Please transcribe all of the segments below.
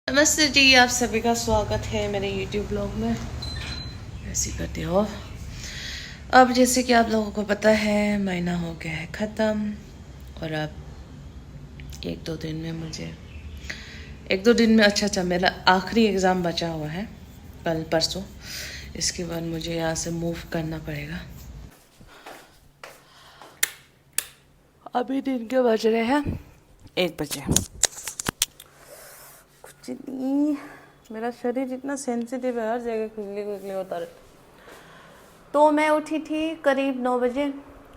नमस्ते जी, आप सभी का स्वागत है मेरे YouTube ब्लॉग में। ऐसे करते हो। अब जैसे कि आप लोगों को पता है, महीना हो गया है ख़त्म और अब एक दो दिन में अच्छा मेरा आखिरी एग्ज़ाम बचा हुआ है, कल परसों। इसके बाद मुझे यहाँ से मूव करना पड़ेगा। अभी दिन के बज रहे हैं 1 बजे। कुछ नहीं, मेरा शरीर इतना सेंसिटिव है, हर जगह खुजली खुजली होता रहता। तो मैं उठी थी करीब 9 बजे,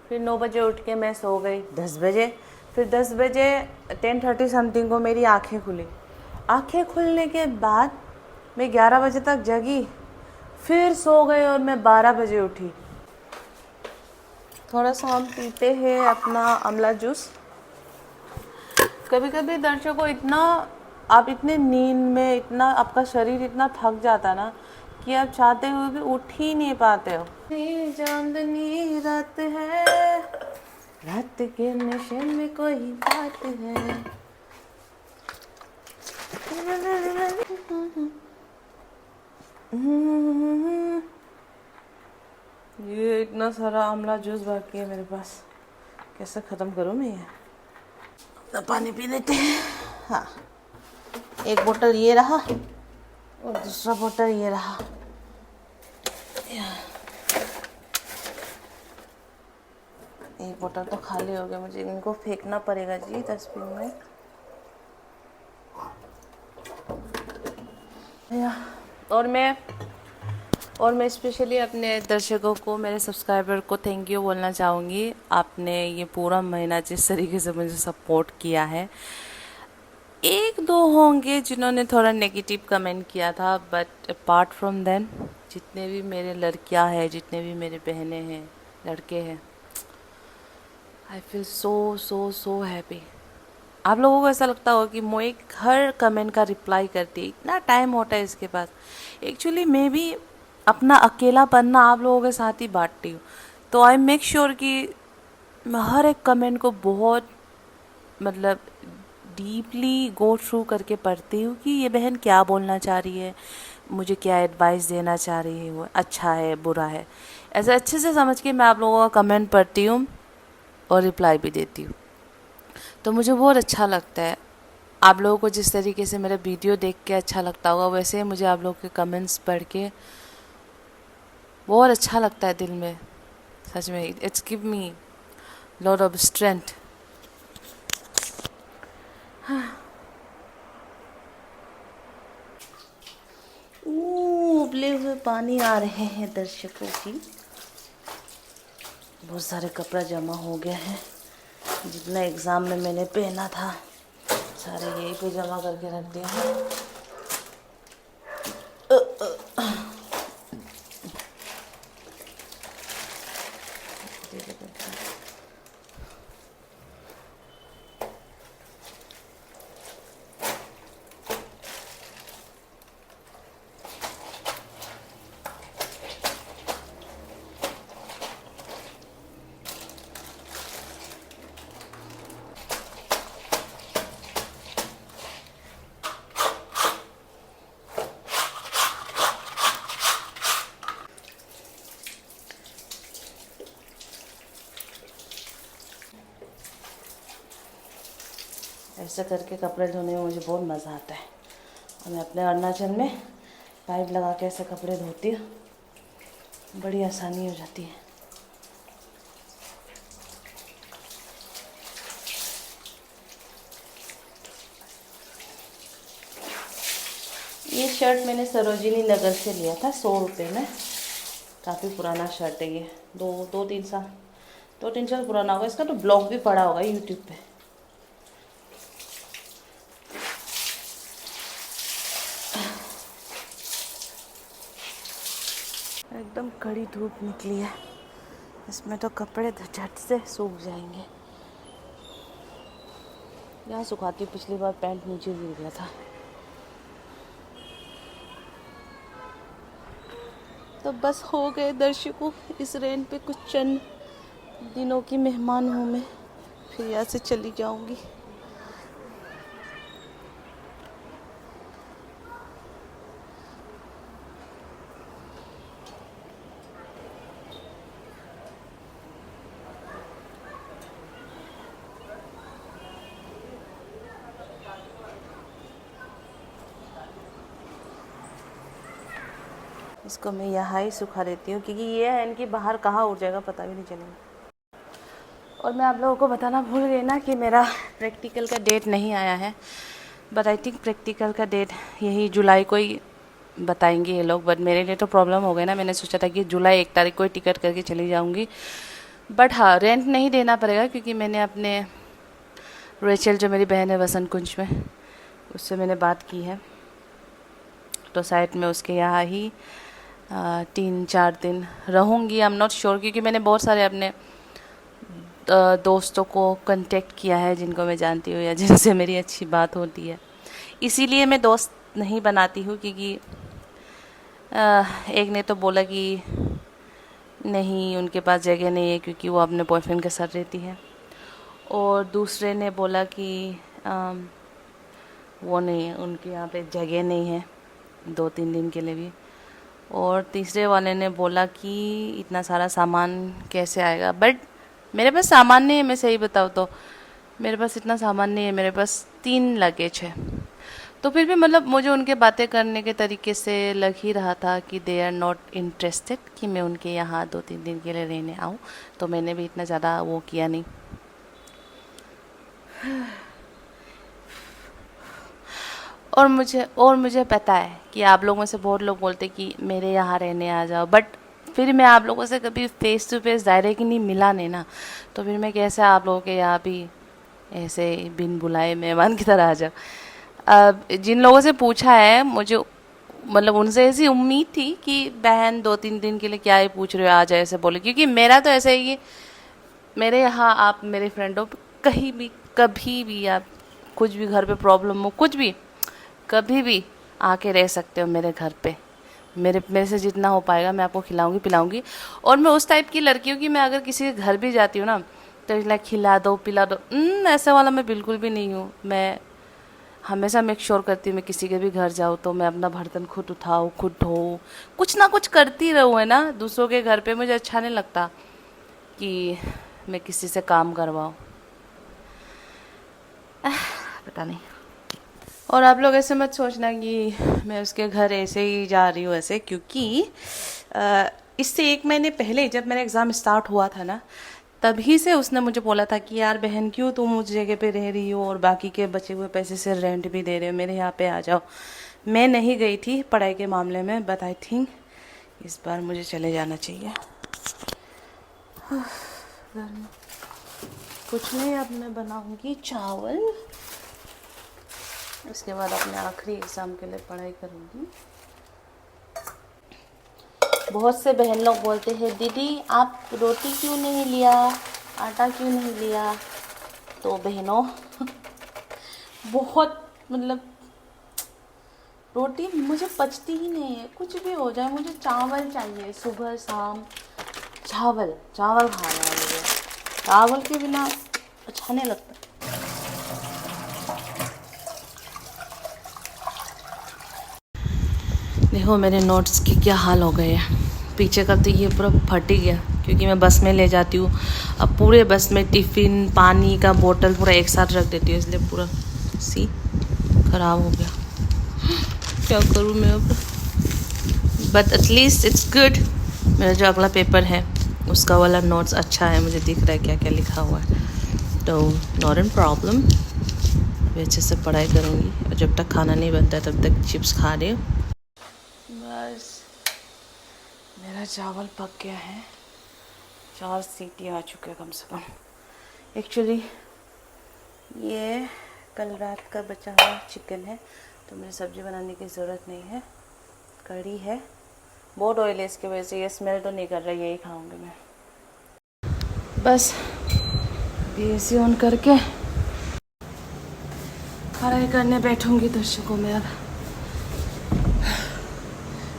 फिर 9 बजे उठ के मैं सो गई 10 बजे, फिर 10 बजे 10:30 समथिंग को मेरी आंखें खुली। आंखें खुलने के बाद मैं 11 बजे तक जगी, फिर सो गई और मैं 12 बजे उठी। थोड़ा सा हम पीते हैं अपना आंवला जूस। कभी कभी दर्शकों आप इतने नींद में, इतना आपका शरीर इतना थक जाता ना कि आप चाहते हुए भी उठ ही नहीं पाते हो। चांदनी रात है, रात के नशे में कोई बात है। ये इतना सारा आंवला जूस बाकी है मेरे पास, कैसे ख़त्म करूँ मैं ये। अपना पानी पी लेते हैं। हाँ, एक बोतल ये रहा और दूसरा बोतल ये रहा। एक बोतल तो खाली हो गया, मुझे इनको फेंकना पड़ेगा जी डस्टबिन में। और मैं स्पेशली अपने दर्शकों को, मेरे सब्सक्राइबर को थैंक यू बोलना चाहूँगी। आपने ये पूरा महीना जिस तरीके से मुझे सपोर्ट किया है। एक दो होंगे जिन्होंने थोड़ा नेगेटिव कमेंट किया था, बट अपार्ट फ्रॉम देन जितने भी मेरे लड़कियां हैं, जितने भी मेरे बहनें हैं, लड़के हैं, I feel so so so happy. आप लोगों को ऐसा लगता होगा कि मोए हर कमेंट का रिप्लाई करती है, इतना टाइम होता है इसके पास। एक्चुअली मैं भी अपना अकेला पन्ना आप लोगों के साथ ही बांटती हूँ, तो आई मेक श्योर कि मैं हर एक कमेंट को बहुत डीपली गो थ्रू करके पढ़ती हूँ कि ये बहन क्या बोलना चाह रही है, मुझे क्या एडवाइस देना चाह रही है, वो अच्छा है बुरा है, ऐसे अच्छे से समझ के मैं आप लोगों का कमेंट पढ़ती हूँ और रिप्लाई भी देती हूँ। तो मुझे बहुत अच्छा लगता है। आप लोगों को जिस तरीके से मेरा वीडियो देख के अच्छा लगता होगा, वैसे ही मुझे आप लोगों के कमेंट्स पढ़ के बहुत अच्छा लगता है दिल में। सच में it's give me lot of strength. उबले हुए पानी आ रहे हैं दर्शकों की। बहुत सारे कपड़ा जमा हो गया है, जितना एग्ज़ाम में मैंने पहना था सारे यहीं पे जमा करके रख दिया है। ऐसे करके कपड़े धोने में मुझे बहुत मज़ा आता है। और मैं अपने अरुणाचल में पाइप लगा के ऐसे कपड़े धोती हूँ, बड़ी आसानी हो जाती है। ये शर्ट मैंने सरोजिनी नगर से लिया था 100 रुपये में। काफ़ी पुराना शर्ट है ये, दो तीन साल पुराना होगा। इसका तो ब्लॉग भी पड़ा होगा यूट्यूब पे। एकदम कड़ी धूप निकली है, इसमें तो कपड़े झट से सूख जाएंगे। यहाँ सुखाती, पिछली बार पैंट नीचे गिर गया था। तो बस हो गए दर्शकों, इस रेंट पे कुछ चंद दिनों की मेहमान हूँ मैं, फिर यहाँ से चली जाऊँगी। इसको मैं यहाँ ही सुखा देती हूँ, क्योंकि ये है इनकी बाहर कहाँ उड़ जाएगा पता भी नहीं चलेगा। और मैं आप लोगों को बताना भूल गई ना कि मेरा प्रैक्टिकल का डेट नहीं आया है, बट आई थिंक प्रैक्टिकल का डेट यही जुलाई को ही बताएंगे ये लोग। बट मेरे लिए तो प्रॉब्लम हो गई ना, मैंने सोचा था कि जुलाई 1 तारीख को ही टिकट करके चली जाऊँगी। बट हाँ, रेंट नहीं देना पड़ेगा, क्योंकि मैंने अपने रेचल जो मेरी बहन है वसंत कुंज में, उससे मैंने बात की है, तो शायद मैं उसके यहाँ ही 3-4 दिन रहूँगी। आई एम नॉट श्योर, क्योंकि मैंने बहुत सारे अपने दोस्तों को कांटेक्ट किया है जिनको मैं जानती हूँ या जिनसे मेरी अच्छी बात होती है। इसीलिए मैं दोस्त नहीं बनाती हूँ, क्योंकि एक ने तो बोला कि नहीं उनके पास जगह नहीं है क्योंकि वो अपने बॉयफ्रेंड के साथ रहती है, और दूसरे ने बोला कि वो नहीं है, उनके यहाँ पे जगह नहीं है 2-3 दिन के लिए भी, और तीसरे वाले ने बोला कि इतना सारा सामान कैसे आएगा। बट मेरे पास सामान नहीं है, मैं सही बताऊँ तो मेरे पास इतना सामान नहीं है, मेरे पास 3 लगेज है। तो फिर भी मतलब मुझे उनके बातें करने के तरीके से लग ही रहा था कि दे आर नॉट इंटरेस्टेड कि मैं उनके यहाँ 2-3 दिन के लिए रहने आऊँ, तो मैंने भी इतना ज़्यादा वो किया नहीं। और मुझे पता है कि आप लोगों में से बहुत लोग बोलते कि मेरे यहाँ रहने आ जाओ, बट फिर मैं आप लोगों से कभी फेस टू फेस डायरेक्टली मिला नहीं ना, तो फिर मैं कैसे आप लोगों के यहाँ भी ऐसे बिन बुलाए मेहमान की तरह आ जाऊँ। अब जिन लोगों से पूछा है, मुझे मतलब उनसे ऐसी उम्मीद थी कि बहन 2-3 दिन के लिए क्या ही पूछ रहे हो, आ जाए ऐसे बोले, क्योंकि मेरा तो ऐसा है कि मेरे यहाँ आप मेरे फ्रेंड हो, कहीं भी कभी भी आप कुछ भी घर पे प्रॉब्लम हो, कुछ भी कभी भी आके रह सकते हो मेरे घर पे। मेरे से जितना हो पाएगा मैं आपको खिलाऊंगी पिलाऊंगी। और मैं उस टाइप की लड़की हूँ कि मैं अगर किसी के घर भी जाती हूँ ना, तो लाइक खिला दो पिला दो, ऐसा वाला मैं बिल्कुल भी नहीं हूँ। मैं हमेशा मेक श्योर करती हूँ मैं किसी के भी घर जाऊँ तो मैं अपना बर्तन खुद उठाऊँ, खुद धोऊँ, कुछ ना कुछ करती रहूँ, है ना। दूसरों के घर पे मुझे अच्छा नहीं लगता कि मैं किसी से काम करवाऊँ, पता नहीं। और आप लोग ऐसे मत सोचना कि मैं उसके घर ऐसे ही जा रही हूँ ऐसे, क्योंकि इससे 1 महीने पहले जब मेरा एग्ज़ाम स्टार्ट हुआ था ना, तभी से उसने मुझे बोला था कि यार बहन क्यों तुम उस जगह पे रह रही हो और बाकी के बचे हुए पैसे से रेंट भी दे रहे हो, मेरे यहाँ पे आ जाओ। मैं नहीं गई थी पढ़ाई के मामले में, बट आई थिंक इस बार मुझे चले जाना चाहिए। घर में कुछ नहीं, अब मैं बनाऊंगी चावल, उसके बाद अपने आखिरी एग्ज़ाम के लिए पढ़ाई करूंगी। बहुत से बहन लोग बोलते हैं दीदी आप रोटी क्यों नहीं लिया, आटा क्यों नहीं लिया। तो बहनों बहुत मतलब रोटी मुझे पचती ही नहीं है, कुछ भी हो जाए मुझे चावल चाहिए, सुबह शाम चावल चावल खाना है मुझे, चावल के बिना अच्छा नहीं लगता। देखो मेरे नोट्स की क्या हाल हो गए हैं, पीछे का तो ये पूरा फट ही गया, क्योंकि मैं बस में ले जाती हूँ। अब पूरे बस में टिफ़िन पानी का बोतल पूरा एक साथ रख देती हूँ, इसलिए पूरा सी ख़राब हो गया। क्या करूँ मैं अब, बट एटलीस्ट इट्स गुड। मेरा जो अगला पेपर है उसका वाला नोट्स अच्छा है, मुझे दिख रहा है क्या क्या लिखा हुआ है, तो नॉट एन प्रॉब्लम। अभी अच्छे से पढ़ाई करूँगी, और जब तक खाना नहीं बनता है तब तक चिप्स खा रही हूँ। बस मेरा चावल पक गया है, 4 सीटी आ चुके हैं कम से कम। एक्चुअली ये कल रात का बचा हुआ चिकन है, तो मुझे सब्ज़ी बनाने की ज़रूरत नहीं है। कढ़ी है, बहुत ऑयल है, इसकी वजह से ये स्मेल तो नहीं कर रहा, यही खाऊंगी मैं। बस एसी ऑन करके पढ़ाई करने बैठूंगी दर्शकों में। अब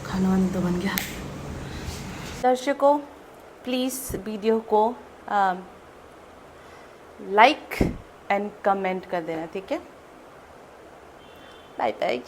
खाना वाना तो बन गया। दर्शकों प्लीज़ वीडियो को लाइक एंड कमेंट कर देना, ठीक है। Bye bye.